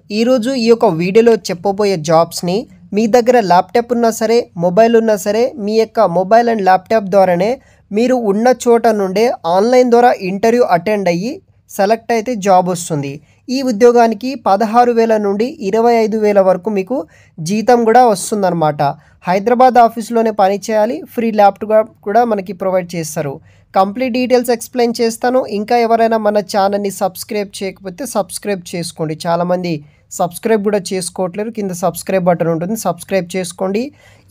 ఈరోజు ఈ యొక్క వీడియోలో చెప్పబోయే జాబ్స్ని మీ దగ్గర ల్యాప్టాప్ ఉన్నా సరే మొబైల్ ఉన్నా సరే మీ యొక్క మొబైల్ అండ్ ల్యాప్టాప్ ద్వారానే మీరు ఉన్న చోట నుండే ఆన్లైన్ ద్వారా ఇంటర్వ్యూ అటెండ్ అయ్యి సెలెక్ట్ అయితే జాబ్ వస్తుంది. ఈ ఉద్యోగానికి 16,000 నుండి 25,000 వరకు మీకు జీతం కూడా వస్తుందన్నమాట. హైదరాబాద్ ఆఫీస్లోనే పని చేయాలి. ఫ్రీ ల్యాప్టాప్ కూడా మనకి ప్రొవైడ్ చేస్తారు. కంప్లీట్ డీటెయిల్స్ ఎక్స్ప్లెయిన్ చేస్తాను. ఇంకా ఎవరైనా మన ఛానల్ని సబ్స్క్రైబ్ చేయకపోతే సబ్స్క్రైబ్ చేసుకోండి. చాలామంది సబ్స్క్రైబ్ కూడా చేసుకోవట్లేరు. కింద సబ్స్క్రైబ్ బటన్ ఉంటుంది, సబ్స్క్రైబ్ చేసుకోండి.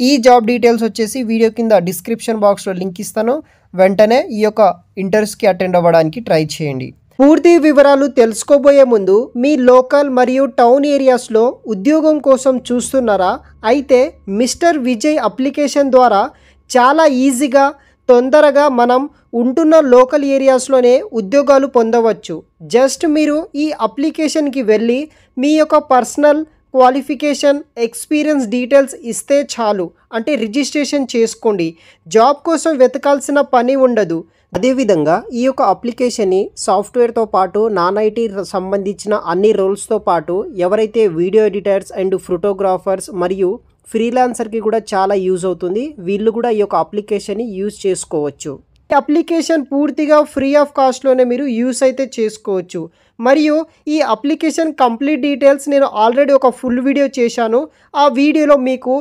ఈ జాబ్ డీటెయిల్స్ వచ్చేసి వీడియో కింద డిస్క్రిప్షన్ బాక్స్లో లింక్ ఇస్తాను. వెంటనే ఈ యొక్క ఇంటర్వ్యూస్కి అటెండ్ అవ్వడానికి ట్రై చేయండి. పూర్తి వివరాలు తెలుసుకోబోయే ముందు మీ లోకల్ మరియు టౌన్ ఏరియాస్లో ఉద్యోగం కోసం చూస్తున్నారా? అయితే మిస్టర్ విజయ్ అప్లికేషన్ ద్వారా చాలా ఈజీగా తొందరగా మనం ఉంటున్న లోకల్ ఏరియాస్లోనే ఉద్యోగాలు పొందవచ్చు. జస్ట్ మీరు ఈ అప్లికేషన్కి వెళ్ళి మీ యొక్క పర్సనల్ క్వాలిఫికేషన్, ఎక్స్పీరియన్స్ డీటెయిల్స్ ఇస్తే చాలు. అంటే రిజిస్ట్రేషన్ చేసుకోండి. జాబ్ కోసం వెతకాల్సిన పని ఉండదు. అదేవిధంగా ఈ యొక్క అప్లికేషన్ని సాఫ్ట్వేర్తో పాటు నాన్ ఐటీ సంబంధించిన అన్ని రోల్స్తో పాటు ఎవరైతే వీడియో ఎడిటర్స్ అండ్ ఫోటోగ్రాఫర్స్ మరియు ఫ్రీలాన్సర్కి కూడా చాలా యూజ్ అవుతుంది. వీళ్ళు కూడా ఈ యొక్క అప్లికేషన్ని యూజ్ చేసుకోవచ్చు. ఈ అప్లికేషన్ పూర్తిగా ఫ్రీ ఆఫ్ కాస్ట్లోనే మీరు యూస్ అయితే చేసుకోవచ్చు. మరియు ఈ అప్లికేషన్ కంప్లీట్ డీటెయిల్స్ నేను ఆల్రెడీ ఒక ఫుల్ వీడియో చేశాను. ఆ వీడియోలో మీకు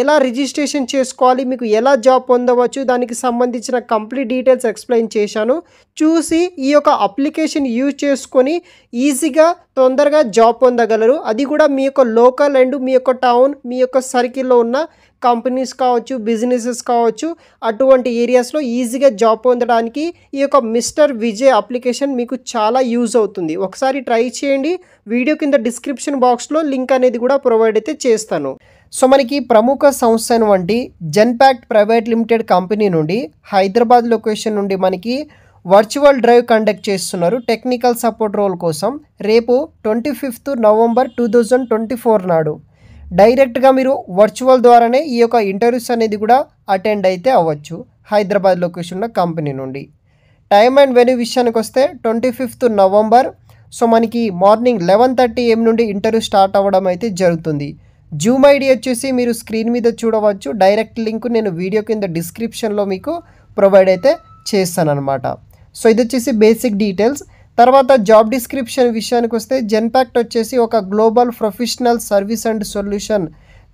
ఎలా రిజిస్ట్రేషన్ చేసుకోవాలి, మీకు ఎలా జాబ్ పొందవచ్చు, దానికి సంబంధించిన కంప్లీట్ డీటెయిల్స్ ఎక్స్ప్లెయిన్ చేశాను. చూసి ఈ యొక్క అప్లికేషన్ యూజ్ చేసుకొని ఈజీగా తొందరగా జాబ్ పొందగలరు. అది కూడా మీ యొక్క లోకల్ అండ్ మీ యొక్క టౌన్, మీ యొక్క సర్కిల్లో ఉన్న కంపెనీస్ కావచ్చు, బిజినెసెస్ కావచ్చు, అటువంటి ఏరియాస్లో ఈజీగా జాబ్ పొందడానికి ఈ యొక్క మిస్టర్ విజయ్ అప్లికేషన్ మీకు చాలా యూజ్ అవుతుంది. ఒకసారి ట్రై చేయండి. వీడియో కింద డిస్క్రిప్షన్ బాక్స్లో లింక్ అనేది కూడా ప్రొవైడ్ అయితే చేస్తాను. సో మనకి ప్రముఖ సంస్థ వంటి జెన్పాక్ట్ ప్రైవేట్ లిమిటెడ్ కంపెనీ నుండి హైదరాబాద్ లొకేషన్ నుండి మనకి వర్చువల్ డ్రైవ్ కండక్ట్ చేస్తున్నారు టెక్నికల్ సపోర్ట్ రోల్ కోసం. రేపు 25th నవంబర్ 2024 నాడు డైరెక్ట్గా మీరు వర్చువల్ ద్వారానే ఈ యొక్క ఇంటర్వ్యూస్ అనేది కూడా అటెండ్ అయితే అవ్వచ్చు హైదరాబాద్ లొకేషన్ ఉన్న కంపెనీ నుండి. టైమ్ అండ్ వెన్యూ విషయానికి వస్తే 25th నవంబర్. సో మనకి మార్నింగ్ 11:30 AM నుండి ఇంటర్వ్యూ స్టార్ట్ అవ్వడం అయితే జరుగుతుంది. జూమ్ ఐడి వచ్చేసి మీరు స్క్రీన్ మీద చూడవచ్చు. డైరెక్ట్ లింక్ నేను వీడియో కింద డిస్క్రిప్షన్లో మీకు ప్రొవైడ్ అయితే చేస్తానన్నమాట. సో ఇది వచ్చేసి బేసిక్ డీటెయిల్స్. తర్వాత జాబ్ డిస్క్రిప్షన్ విషయానికి వస్తే జెన్పాక్ట్ వచ్చేసి ఒక global professional service and solution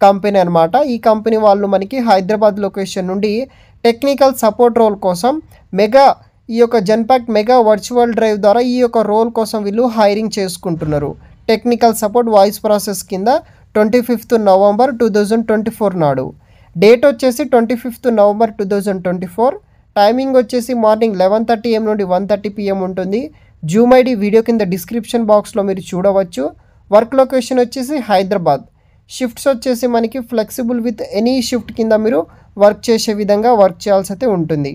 company అనమాట. ఈ కంపెనీ వాళ్ళు మనకి హైదరాబాద్ లొకేషన్ నుండి టెక్నికల్ సపోర్ట్ రోల్ కోసం ఈ యొక్క జెన్పాక్ట్ మెగా వర్చువల్ డ్రైవ్ ద్వారా ఈ యొక్క రోల్ కోసం వీళ్ళు హైరింగ్ చేసుకుంటున్నారు. టెక్నికల్ సపోర్ట్ వాయిస్ ప్రాసెస్ కింద 25th నవంబర్ 2024 నాడు. డేట్ వచ్చేసి 25th నవంబర్ 2024. టైమింగ్ వచ్చేసి మార్నింగ్ 11:30 AM నుండి 1:30 PM ఉంటుంది. జూమ్ ఐడి వీడియో కింద డిస్క్రిప్షన్ బాక్స్లో మీరు చూడవచ్చు. వర్క్ లొకేషన్ వచ్చేసి హైదరాబాద్. షిఫ్ట్స్ వచ్చేసి మనకి ఫ్లెక్సిబుల్ విత్ ఎనీ షిఫ్ట్ కింద మీరు వర్క్ చేసే విధంగా వర్క్ చేయాల్సి అయితే ఉంటుంది.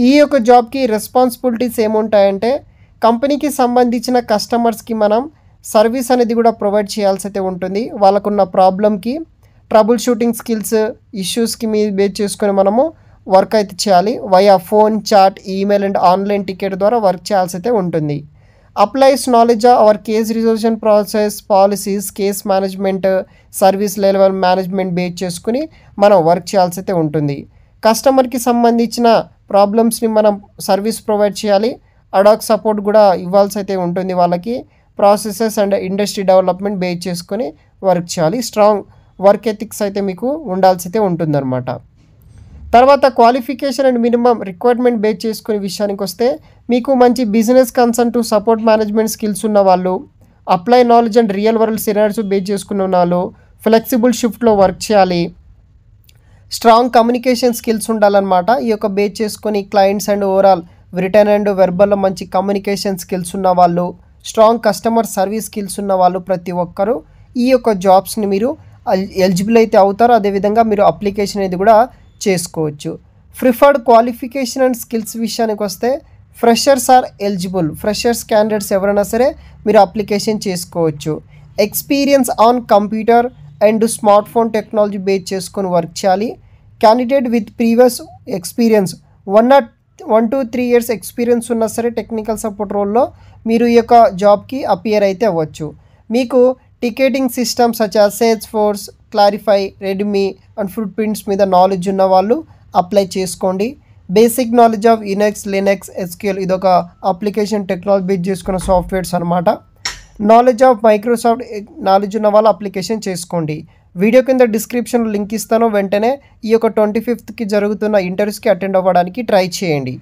ఈ యొక్క జాబ్కి రెస్పాన్సిబిలిటీస్ ఏముంటాయంటే కంపెనీకి సంబంధించిన కస్టమర్స్కి మనం సర్వీస్ అనేది కూడా ప్రొవైడ్ చేయాల్సి అయితే ఉంటుంది. వాళ్ళకున్న ప్రాబ్లమ్కి ట్రబుల్ షూటింగ్ స్కిల్స్, ఇష్యూస్కి మీరు బేస్ చేసుకొని మనము వర్క్ అయితే చేయాలి. Via phone, chat, email and online ticket ద్వారా వర్క్ చేయాల్సి అయితే ఉంటుంది. Applies knowledge our case resolution process, policies, case management, service level management base చేసుకుని మనం వర్క్ చేయాల్సి అయితే ఉంటుంది. కస్టమర్కి సంబంధించిన ప్రాబ్లమ్స్ని మనం సర్వీస్ ప్రొవైడ్ చేయాలి. అడాక్ సపోర్ట్ కూడా ఇవ్వాల్సి అయితే ఉంటుంది. వాళ్ళకి processes and industry development base చేసుకొని వర్క్ చేయాలి. స్ట్రాంగ్ వర్క్ ఎథిక్స్ అయితే మీకు ఉండాల్సి అయితే ఉంటుందన్నమాట. తర్వాత qualification and minimum requirement base చేసుకునే విషయానికి వస్తే మీకు మంచి business consult, support management skills ఉన్న వాళ్ళు, apply knowledge and real world scenarios base చేసుకున్న వాళ్ళు, ఫ్లెక్సిబుల్ షిఫ్ట్లో వర్క్ చేయాలి, స్ట్రాంగ్ కమ్యూనికేషన్ స్కిల్స్ ఉండాలన్నమాట. ఈ యొక్క బేస్ చేసుకొని clients and overall return and వెర్బల్లో మంచి కమ్యూనికేషన్ స్కిల్స్ ఉన్న వాళ్ళు, స్ట్రాంగ్ కస్టమర్ సర్వీస్ స్కిల్స్ ఉన్న వాళ్ళు ప్రతి ఒక్కరూ ఈ యొక్క జాబ్స్ని మీరు ఎలిజిబుల్ అయితే అవుతారు. అదేవిధంగా మీరు అప్లికేషన్ అనేది కూడా చేసుకోవచ్చు. ప్రిఫర్డ్ క్వాలిఫికేషన్ అండ్ స్కిల్స్ విషయానికి వస్తే freshers are eligible. Freshers candidates ఎవరైనా సరే మీరు అప్లికేషన్ చేసుకోవచ్చు. Experience on computer and smart phone technology base చేసుకొని వర్క్ చేయాలి. Candidate with previous experience 1 to 3 years experience ఉన్నా సరే టెక్నికల్ సపోర్ట్ రోల్లో మీరు ఈ యొక్క జాబ్కి అపియర్ అయితే అవ్వచ్చు. మీకు ticketing systems such as sales force, clarify, Redmi and foot prints మీద నాలెడ్జ్ ఉన్న వాళ్ళు అప్లై చేసుకోండి. Basic knowledge of Unix, Linux, SQL ఇదొక అప్లికేషన్ టెక్నాలజీ బేస్ చేసుకున్న సాఫ్ట్వేర్స్ అనమాట. నాలెడ్జ్ ఆఫ్ మైక్రోసాఫ్ట్ నాలెడ్జ్ ఉన్న వాళ్ళు అప్లికేషన్ చేసుకోండి. వీడియో కింద డిస్క్రిప్షన్లో లింక్ ఇస్తాను. వెంటనే ఈ యొక్క 25th జరుగుతున్న ఇంటర్వ్యూస్కి అటెండ్ అవ్వడానికి ట్రై చేయండి.